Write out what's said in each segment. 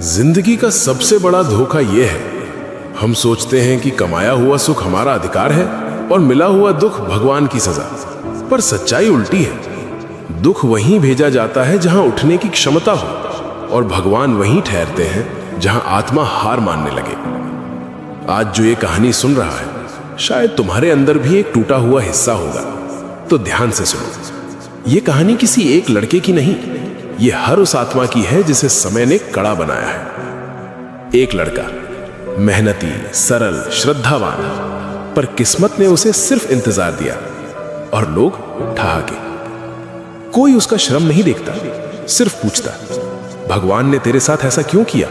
जिंदगी का सबसे बड़ा धोखा यह है, हम सोचते हैं कि कमाया हुआ सुख हमारा अधिकार है और मिला हुआ दुख भगवान की सजा। पर सच्चाई उल्टी है। दुख वहीं भेजा जाता है जहां उठने की क्षमता हो, और भगवान वहीं ठहरते हैं जहां आत्मा हार मानने लगे। आज जो ये कहानी सुन रहा है, शायद तुम्हारे अंदर भी एक टूटा हुआ हिस्सा होगा। तो ध्यान से सुनो। ये कहानी किसी एक लड़के की नहीं, ये हर उस आत्मा की है जिसे समय ने कड़ा बनाया है। एक लड़का, मेहनती, सरल, श्रद्धावान, पर किस्मत ने उसे सिर्फ इंतजार दिया और लोग ठहाके। कोई उसका श्रम नहीं देखता, सिर्फ पूछता, भगवान ने तेरे साथ ऐसा क्यों किया?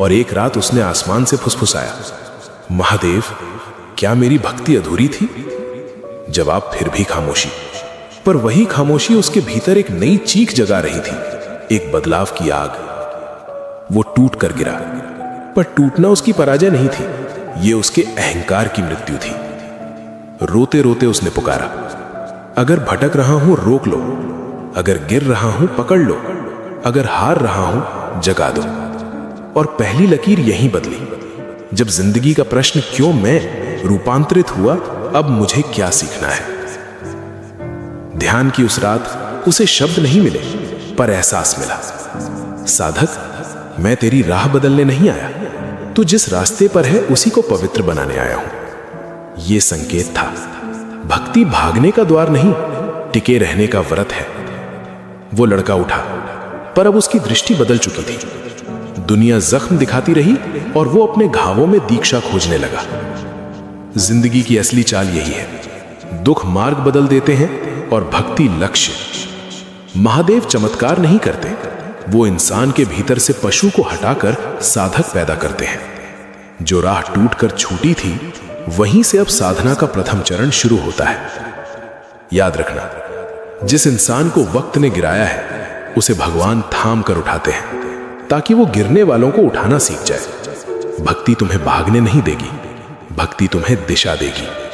और एक रात उसने आसमान से फुसफुसाया, महादेव, क्या मेरी भक्ति अधूरी थी? जवाब फिर भी खामोशी। पर वही खामोशी उसके भीतर एक नई चीख जगा रही थी, एक बदलाव की आग। वो टूट कर गिरा, पर टूटना उसकी पराजय नहीं थी, ये उसके अहंकार की मृत्यु थी। रोते रोते उसने पुकारा, अगर भटक रहा हूं रोक लो, अगर गिर रहा हूं पकड़ लो, अगर हार रहा हूं जगा दो। और पहली लकीर यहीं बदली। जब जिंदगी का प्रश्न क्यों मैं रूपांतरित हुआ, अब मुझे क्या सीखना है। ध्यान की उस रात उसे शब्द नहीं मिले, पर एहसास मिला, साधक, मैं तेरी राह बदलने नहीं आया, तू जिस रास्ते पर है उसी को पवित्र बनाने आया हूं। यह संकेत था, भक्ति भागने का द्वार नहीं, टिके रहने का व्रत है। वो लड़का उठा, पर अब उसकी दृष्टि बदल चुकी थी। दुनिया जख्म दिखाती रही और वो अपने घावों में दीक्षा खोजने लगा। जिंदगी की असली चाल यही है, दुख मार्ग बदल देते हैं और भक्ति लक्ष्य। महादेव चमत्कार नहीं करते, वो इंसान के भीतर से पशु को हटाकर साधक पैदा करते हैं। जो राह टूटकर छूटी थी, वहीं से अब साधना का प्रथम चरण शुरू होता है। याद रखना, जिस इंसान को वक्त ने गिराया है, उसे भगवान थाम कर उठाते हैं, ताकि वो गिरने वालों को उठाना सीख जाए। भक्ति तुम्हें भागने नहीं देगी, भक्ति तुम्हें दिशा देगी।